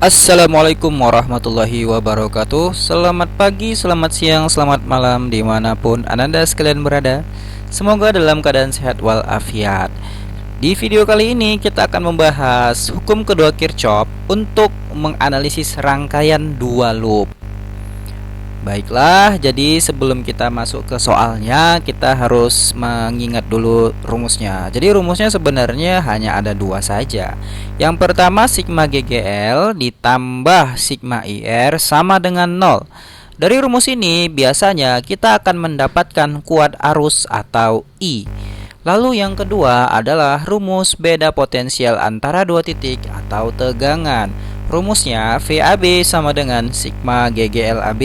Assalamualaikum warahmatullahi wabarakatuh. Selamat pagi, selamat siang, selamat malam dimanapun Anda sekalian berada. Semoga dalam keadaan sehat walafiat. Di video kali ini kita akan membahas hukum kedua Kirchhoff untuk menganalisis rangkaian dua loop. Baiklah, jadi sebelum kita masuk ke soalnya, kita harus mengingat dulu rumusnya. Jadi rumusnya sebenarnya hanya ada dua saja. Yang pertama, sigma GGL ditambah sigma IR sama dengan 0. Dari rumus ini biasanya kita akan mendapatkan kuat arus atau I. Lalu yang kedua adalah rumus beda potensial antara dua titik atau tegangan. Rumusnya VAB sama dengan sigma GGL AB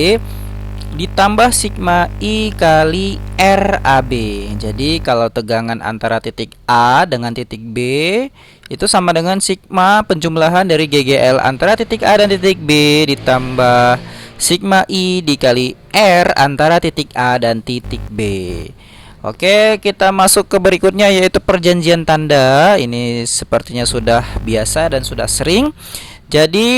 ditambah sigma I kali RAB. Jadi kalau tegangan antara titik A dengan titik B itu sama dengan sigma penjumlahan dari GGL antara titik A dan titik B ditambah sigma I dikali R antara titik A dan titik B. Oke, kita masuk ke berikutnya yaitu perjanjian tanda. Ini sepertinya sudah biasa dan sudah sering. Jadi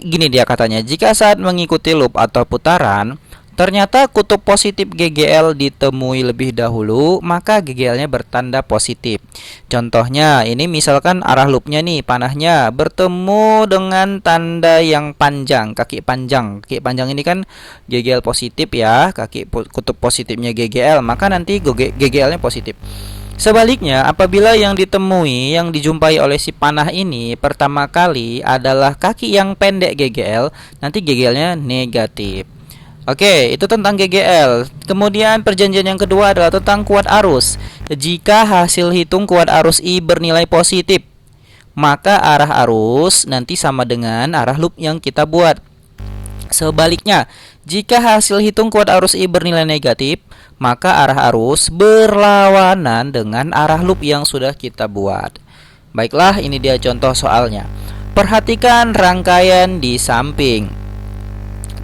gini dia katanya, jika saat mengikuti loop atau putaran ternyata kutub positif GGL ditemui lebih dahulu, maka GGL-nya bertanda positif. Contohnya, ini misalkan arah loopnya nih, panahnya bertemu dengan tanda yang panjang, kaki panjang. Kaki panjang ini kan GGL positif ya, kutub positifnya GGL, maka nanti GGL-nya positif. Sebaliknya, apabila yang ditemui, yang dijumpai oleh si panah ini pertama kali adalah kaki yang pendek GGL, nanti GGL-nya negatif. Oke, itu tentang GGL. Kemudian perjanjian yang kedua adalah tentang kuat arus. Jika hasil hitung kuat arus I bernilai positif, maka arah arus nanti sama dengan arah loop yang kita buat. Sebaliknya, jika hasil hitung kuat arus I bernilai negatif, maka arah arus berlawanan dengan arah loop yang sudah kita buat. Baiklah, ini dia contoh soalnya. Perhatikan rangkaian di samping.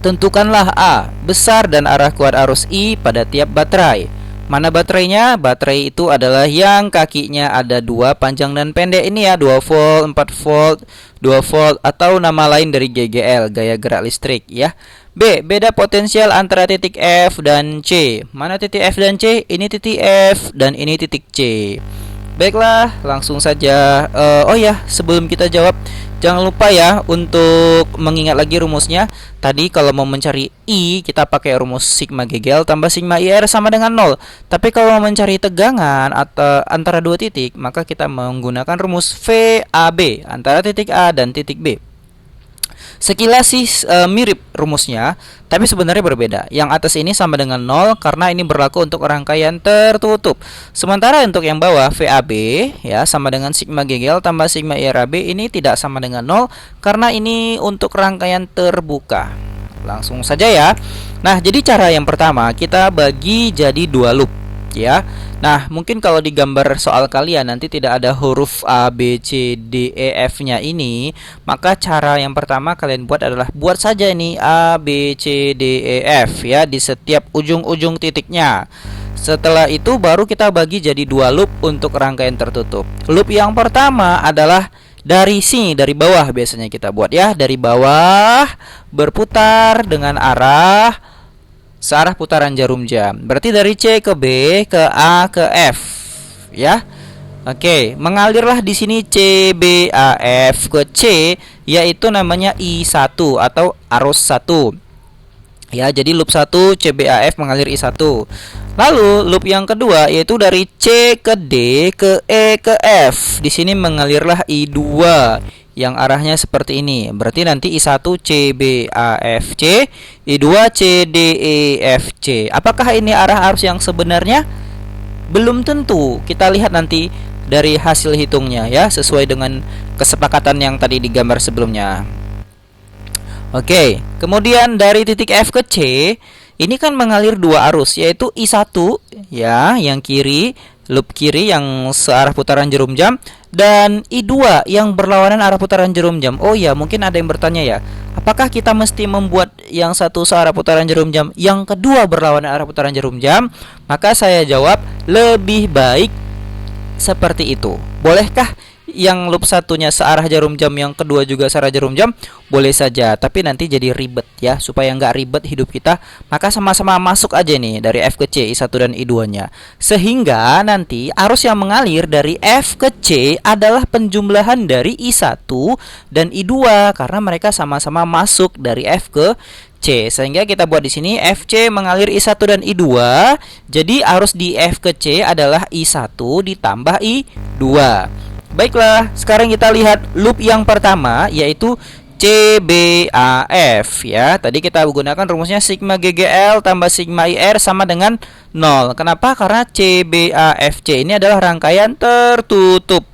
Tentukanlah A, besar dan arah kuat arus I pada tiap baterai. Mana baterainya? Baterai itu adalah yang kakinya ada dua, panjang dan pendek ini ya, 2 volt, 4 volt, 2 volt, atau nama lain dari GGL, gaya gerak listrik ya. B, beda potensial antara titik F dan C. Mana titik F dan C? Ini titik F dan ini titik C. Baiklah, langsung saja. Oh ya, sebelum kita jawab, jangan lupa ya untuk mengingat lagi rumusnya. Tadi kalau mau mencari I, kita pakai rumus sigma GGL tambah sigma IR sama dengan 0. Tapi kalau mau mencari tegangan atau antara dua titik, maka kita menggunakan rumus VAB antara titik A dan titik B. Sekilas sih mirip rumusnya, tapi sebenarnya berbeda. Yang atas ini sama dengan 0 karena ini berlaku untuk rangkaian tertutup. Sementara untuk yang bawah VAB ya sama dengan sigma GGL tambah sigma IRAB ini tidak sama dengan 0 karena ini untuk rangkaian terbuka. Langsung saja ya. Nah, jadi cara yang pertama kita bagi jadi dua loop ya. Nah, mungkin kalau di gambar soal kalian nanti tidak ada huruf A, B, C, D, E, F-nya ini, maka cara yang pertama kalian buat adalah buat saja ini A, B, C, D, E, F ya di setiap ujung-ujung titiknya. Setelah itu baru kita bagi jadi dua loop untuk rangkaian tertutup. Loop yang pertama adalah dari sini, dari bawah biasanya kita buat ya, dari bawah berputar dengan arah searah putaran jarum jam. Berarti dari C ke B, ke A, ke F ya. Oke, mengalirlah di sini C, B, A, F ke C, yaitu namanya I1 atau arus 1. Ya, jadi loop 1 C, B, A, F mengalir I1. Lalu loop yang kedua yaitu dari C ke D, ke E, ke F. Di sini mengalirlah I2 yang arahnya seperti ini. Berarti nanti I1 C, B, A, F, C, I2 C, D, E, F, C. Apakah ini arah arus yang sebenarnya? Belum tentu. Kita lihat nanti dari hasil hitungnya ya, sesuai dengan kesepakatan yang tadi digambar sebelumnya. Oke, kemudian dari titik F ke C, ini kan mengalir dua arus, yaitu I1 ya, yang kiri, loop kiri yang searah putaran jarum jam, dan I2 yang berlawanan arah putaran jarum jam. Oh ya, mungkin ada yang bertanya ya, apakah kita mesti membuat yang satu searah putaran jarum jam, yang kedua berlawanan arah putaran jarum jam? Maka saya jawab lebih baik seperti itu. Bolehkah yang loop satunya searah jarum jam, yang kedua juga searah jarum jam, boleh saja. Tapi nanti jadi ribet ya. Supaya nggak ribet hidup kita, maka sama-sama masuk aja nih dari F ke C, I1 dan I2-nya. Sehingga nanti arus yang mengalir dari F ke C adalah penjumlahan dari I1 dan I2 karena mereka sama-sama masuk dari F ke C. Sehingga kita buat di sini FC mengalir I1 dan I2. Jadi arus di F ke C adalah I1 ditambah I2. Baiklah, sekarang kita lihat loop yang pertama, yaitu CBAF ya. Tadi kita menggunakan rumusnya sigma GGL tambah sigma IR sama dengan 0. Kenapa? Karena CBAFC ini adalah rangkaian tertutup.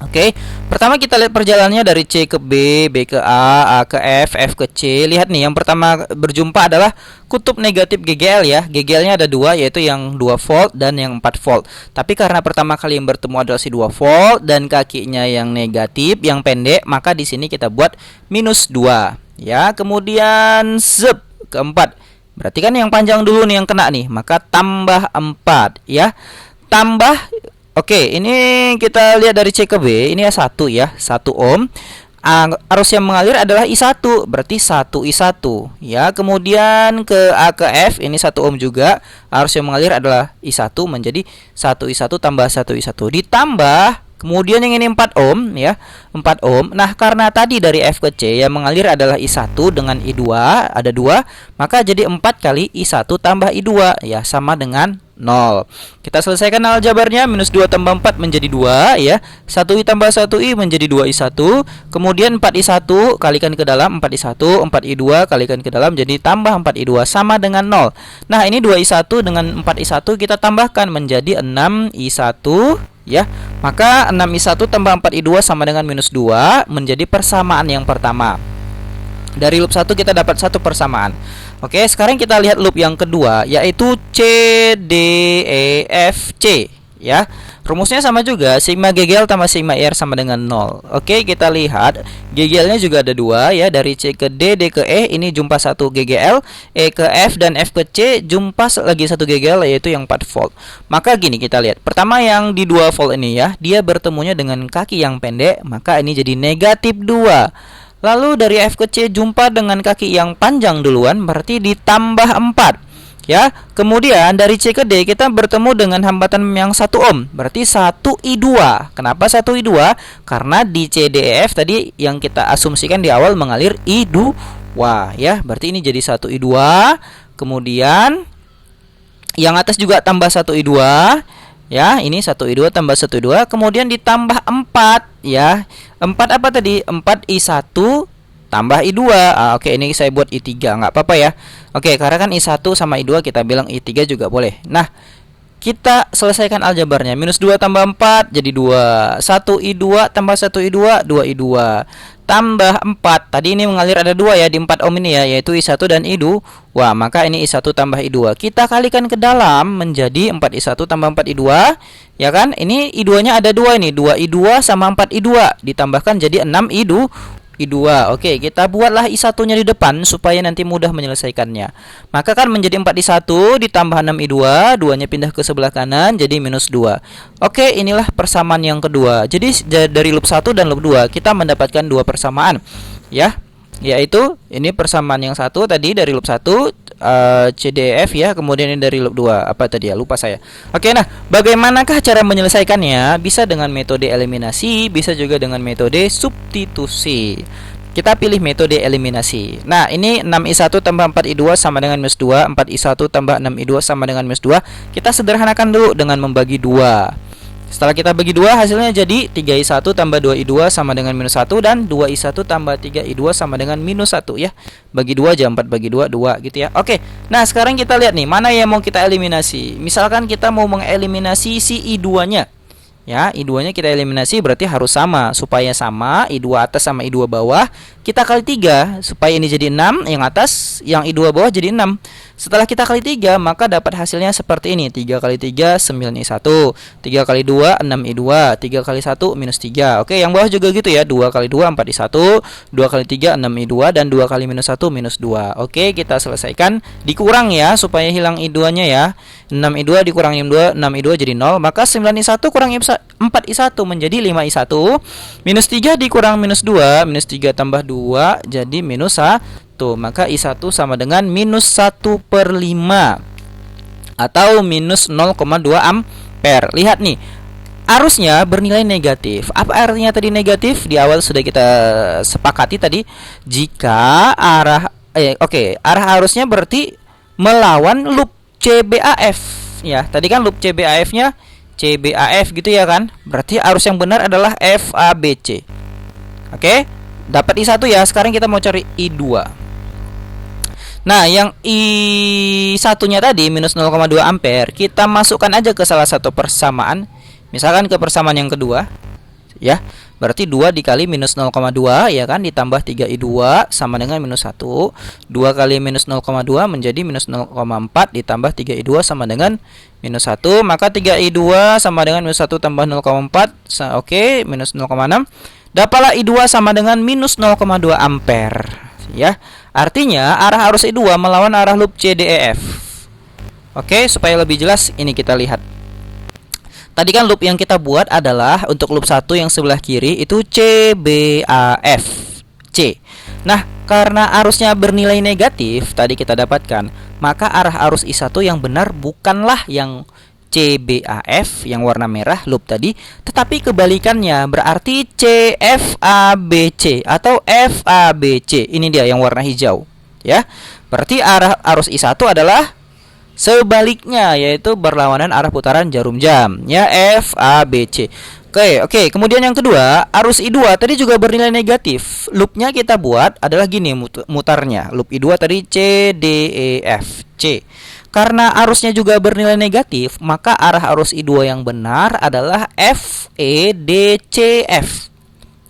Oke, pertama kita lihat perjalanannya dari C ke B, B ke A ke F, F ke C. Lihat nih, yang pertama berjumpa adalah kutub negatif GGL ya. GGL-nya ada dua, yaitu yang 2 volt dan yang 4 volt. Tapi karena pertama kali yang bertemu adalah si 2 volt dan kakinya yang negatif, yang pendek, maka di sini kita buat minus 2 ya. Kemudian zep keempat. Berarti kan yang panjang dulu nih yang kena nih, maka tambah 4 ya. Tambah. Oke, ini kita lihat dari C ke B, ini ya 1 ya, 1 ohm. Arus yang mengalir adalah I1, berarti 1 I1 ya. Kemudian ke A ke F, ini 1 ohm juga. Arus yang mengalir adalah I1 menjadi 1 I1 tambah 1 I1 ditambah. Kemudian yang ini 4 ohm ya, 4 ohm. Nah, karena tadi dari F ke C yang mengalir adalah I1 dengan I2, ada 2, maka jadi 4 kali I1 tambah I2 ya, sama dengan 0. Kita selesaikan aljabarnya, minus 2 tambah 4 menjadi 2 ya. 1I tambah 1I menjadi 2I1. Kemudian 4I1 kalikan ke dalam 4I1, 4I2 kalikan ke dalam jadi tambah 4I2 sama dengan 0. Nah, ini 2I1 dengan 4I1 kita tambahkan menjadi 6I1 ya. Maka 6I1 tambah 4I2 sama dengan minus 2 menjadi persamaan yang pertama. Dari loop 1 kita dapat satu persamaan. Oke, sekarang kita lihat loop yang kedua, yaitu CDEFC ya. Rumusnya sama juga, sigma GGL tambah sigma IR sama dengan 0. Oke, kita lihat GGL-nya juga ada 2 ya, dari C ke D, D ke E, ini jumpa 1 GGL, E ke F dan F ke C jumpa lagi 1 GGL, yaitu yang 4 volt. Maka gini kita lihat. Pertama yang di 2 volt ini ya, dia bertemunya dengan kaki yang pendek, maka ini jadi negatif 2. Lalu dari F ke C jumpa dengan kaki yang panjang duluan, berarti ditambah 4 ya. Kemudian dari C ke D kita bertemu dengan hambatan yang 1 ohm, berarti 1I2. Kenapa 1I2? Karena di C, D, E, F tadi yang kita asumsikan di awal mengalir I2 ya. Berarti ini jadi 1I2. Kemudian yang atas juga tambah 1I2 ya, ini 1I2 tambah 1I2, kemudian ditambah 4 ya. 4 apa tadi? 4I1 tambah I2. Oke, ini saya buat I3, nggak apa-apa ya. Oke, karena kan I1 sama I2 kita bilang I3 juga boleh. Nah, kita selesaikan aljabarnya. Minus 2 tambah 4 jadi 2. 1I2 tambah 1I2, 2I2 tambah 4. Tadi ini mengalir ada 2 ya di 4 ohm ini ya, yaitu I1 dan I2. Wah, maka ini I1 tambah I2. Kita kalikan ke dalam menjadi 4I1 tambah 4I2. Ya kan? Ini I2-nya ada 2 ini. 2I2 sama 4I2 ditambahkan jadi 6I2. Oke, kita buatlah I1-nya di depan supaya nanti mudah menyelesaikannya. Maka kan menjadi 4I1 ditambah 6I2, 2-nya pindah ke sebelah kanan jadi minus 2. Oke, inilah persamaan yang kedua. Jadi dari loop 1 dan loop 2 kita mendapatkan 2 persamaan ya. Yaitu ini persamaan yang satu tadi dari loop 1 CDF ya, kemudian ini dari loop 2. Apa tadi ya? Lupa saya. Oke, nah, bagaimanakah cara menyelesaikannya? Bisa dengan metode eliminasi, bisa juga dengan metode substitusi. Kita pilih metode eliminasi. Nah, ini 6I1 tambah 4I2 sama dengan minus 2, 4I1 tambah 6I2 sama dengan minus 2. Kita sederhanakan dulu dengan membagi 2. Setelah kita bagi 2, hasilnya jadi 3I1 tambah 2I2 sama dengan minus 1, dan 2I1 tambah 3I2 sama dengan minus 1 ya. Bagi 2 aja, 4 bagi 2, 2 gitu ya. Oke, nah sekarang kita lihat nih, mana yang mau kita eliminasi. Misalkan kita mau mengeliminasi si I2-nya ya, I2-nya kita eliminasi berarti harus sama. Supaya sama, I2 atas sama I2 bawah, kita kali 3 supaya ini jadi 6 yang atas, yang I2 bawah jadi 6. Setelah kita kali 3, maka dapat hasilnya seperti ini. 3 kali 3 9I1, 3 kali 2 6I2, 3 kali 1 minus 3. Oke, yang bawah juga gitu ya. 2 kali 2 4I1, 2 kali 3 6I2, dan 2 kali minus 1 minus 2. Oke, kita selesaikan. Dikurang ya supaya hilang I2-nya ya. 6I2 dikurangi 2, 6I2 jadi 0. Maka 9I1 kurang 4i1 menjadi 5i1. Minus 3 dikurang minus 2, minus 3 tambah 2 jadi minus 1. Maka i1 sama dengan minus 1/5 atau minus 0,2 ampere. Lihat nih, arusnya bernilai negatif. Apa artinya tadi negatif? Di awal sudah kita sepakati tadi, jika arah arah arusnya berarti melawan loop CBAF ya. Tadi kan loop CBAF-nya CBAF gitu ya kan? Berarti arus yang benar adalah FABC. Oke, dapat I1 ya. Sekarang kita mau cari I2. Nah, yang I1-nya tadi minus 0,2 ampere, kita masukkan aja ke salah satu persamaan. Misalkan ke persamaan yang kedua, ya. Berarti 2 dikali minus 0,2 ya kan, ditambah 3i2 sama dengan minus 1. 2 kali minus 0,2 menjadi minus 0,4 ditambah 3i2 sama dengan minus 1. Maka 3i2 sama dengan minus 1 tambah 0,4. Oke, minus 0,6. Dapatlah i2 sama dengan minus 0,2 ampere ya. Artinya arah arus I2 melawan arah loop CDEF. Oke, supaya lebih jelas ini kita lihat. Tadi kan loop yang kita buat adalah untuk loop 1 yang sebelah kiri itu CBAF C. Nah, karena arusnya bernilai negatif tadi kita dapatkan, maka arah arus I1 yang benar bukanlah yang CBAF yang warna merah loop tadi, tetapi kebalikannya, berarti CFABC atau FABC. Ini dia yang warna hijau ya. Berarti arah arus I1 adalah sebaliknya, yaitu berlawanan arah putaran jarum jam ya, FABC. Oke, kemudian yang kedua, arus I2 tadi juga bernilai negatif. Loopnya kita buat adalah gini mutarnya. Loop I2 tadi CDEF C. Karena arusnya juga bernilai negatif, maka arah arus I2 yang benar adalah FEDCF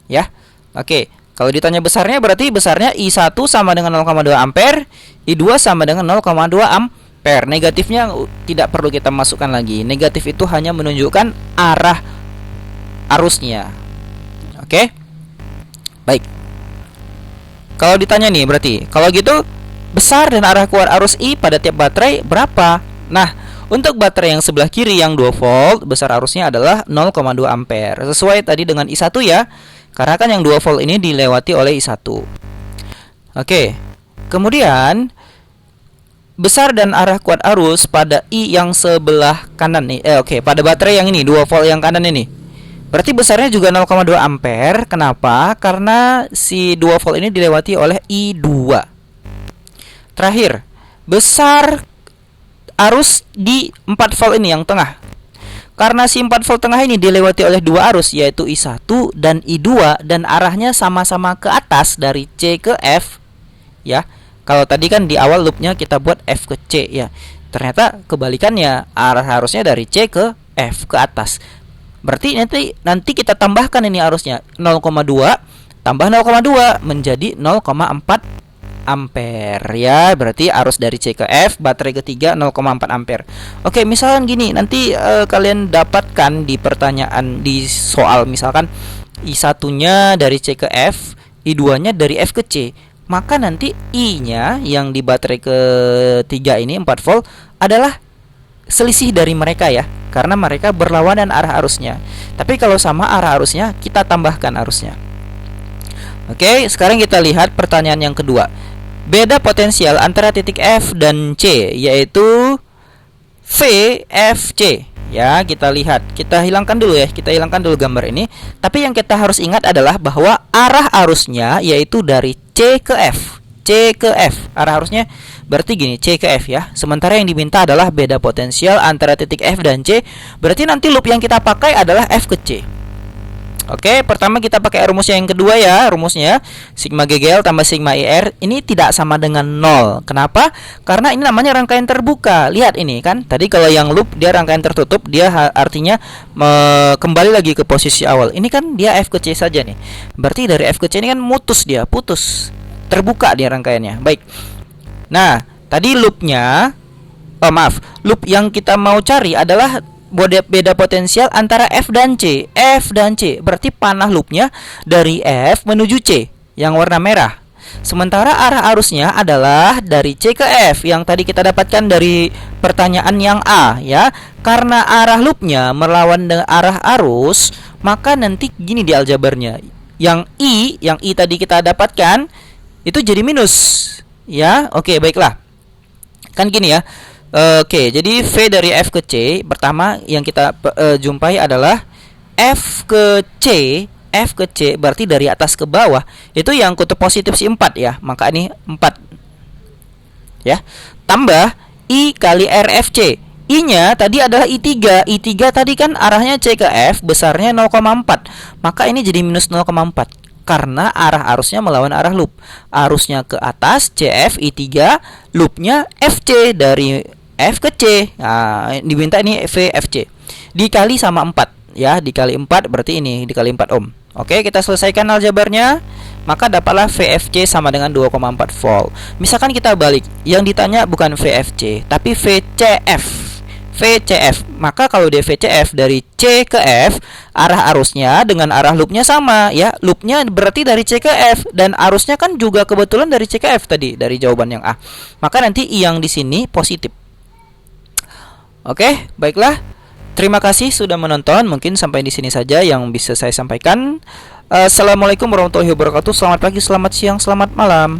ya. Oke, kalau ditanya besarnya, berarti besarnya I1 sama dengan 0,2 ampere, I2 sama dengan 0,2 ampere. Negatifnya tidak perlu kita masukkan lagi. Negatif itu hanya menunjukkan arah arusnya. Oke, baik. Kalau ditanya nih, berarti kalau gitu besar dan arah keluar arus I pada tiap baterai berapa? Nah, untuk baterai yang sebelah kiri yang 2 volt, besar arusnya adalah 0,2 ampere. Sesuai tadi dengan I1 ya. Karena kan yang 2 volt ini dilewati oleh I1. Oke. Kemudian besar dan arah kuat arus pada I yang sebelah kanan nih. Pada baterai yang ini 2 volt yang kanan ini. Berarti besarnya juga 0,2 ampere. Kenapa? Karena si 2 volt ini dilewati oleh I2. Terakhir, besar arus di 4 volt ini yang tengah. Karena si 4 volt tengah ini dilewati oleh 2 arus, yaitu I1 dan I2, dan arahnya sama-sama ke atas dari C ke F ya. Kalau tadi kan di awal loopnya kita buat F ke C ya. Ternyata kebalikannya, arah arusnya dari C ke F ke atas. Berarti nanti kita tambahkan ini arusnya 0,2 tambah 0,2 menjadi 0,4 ampere ya. Berarti arus dari C ke F baterai ketiga 0,4 ampere. Oke, misalkan gini, nanti kalian dapatkan di pertanyaan di soal, misalkan I1-nya dari C ke F, I2-nya dari F ke C. Maka nanti I-nya yang di baterai ketiga ini 4 volt adalah selisih dari mereka ya, karena mereka berlawanan arah arusnya. Tapi kalau sama arah arusnya, kita tambahkan arusnya. Oke, sekarang kita lihat pertanyaan yang kedua. Beda potensial antara titik F dan C, yaitu VFC. Ya, kita lihat. Kita hilangkan dulu ya. Kita hilangkan dulu gambar ini. Tapi yang kita harus ingat adalah bahwa arah arusnya yaitu dari C ke F. C ke F. Arah arusnya berarti gini, C ke F ya. Sementara yang diminta adalah beda potensial antara titik F dan C. Berarti nanti loop yang kita pakai adalah F ke C. Oke, pertama kita pakai rumusnya yang kedua ya. Rumusnya sigma GGL tambah sigma IR ini tidak sama dengan 0. Kenapa? Karena ini namanya rangkaian terbuka. Lihat ini kan. Tadi kalau yang loop dia rangkaian tertutup, dia artinya kembali lagi ke posisi awal. Ini kan dia F ke C saja nih. Berarti dari F ke C ini kan putus. Terbuka dia rangkaiannya. Baik. Nah, tadi loopnya loop yang kita mau cari adalah beda potensial antara F dan C. Berarti panah loopnya dari F menuju C yang warna merah. Sementara arah arusnya adalah dari C ke F yang tadi kita dapatkan dari pertanyaan yang A ya. Karena arah loopnya melawan dengan arah arus, maka nanti gini di aljabarnya. Yang I tadi kita dapatkan itu jadi minus ya. Oke, baiklah. Kan gini ya. Oke, jadi V dari F ke C pertama yang kita jumpai adalah F ke C berarti dari atas ke bawah itu yang kutub positif si 4 ya. Maka ini 4 ya. Tambah I kali RFC. I-nya tadi adalah I3. I3 tadi kan arahnya C ke F besarnya 0,4. Maka ini jadi minus 0,4 karena arah arusnya melawan arah loop. Arusnya ke atas CF I3, loopnya FC dari F ke C. Nah, diminta ini VFC. Dikali sama 4 ya, dikali 4 berarti ini dikali 4 ohm. Oke, kita selesaikan aljabarnya. Maka dapatlah VFC sama dengan 2,4 volt. Misalkan kita balik, yang ditanya bukan VFC, tapi VCF. VCF. Maka kalau dia VCF dari C ke F, arah arusnya dengan arah loopnya sama ya. Loopnya berarti dari C ke F dan arusnya kan juga kebetulan dari C ke F tadi dari jawaban yang A. Maka nanti I yang di sini positif. Oke, baiklah. Terima kasih sudah menonton. Mungkin sampai di sini saja yang bisa saya sampaikan. Assalamualaikum warahmatullahi wabarakatuh. Selamat pagi, selamat siang, selamat malam.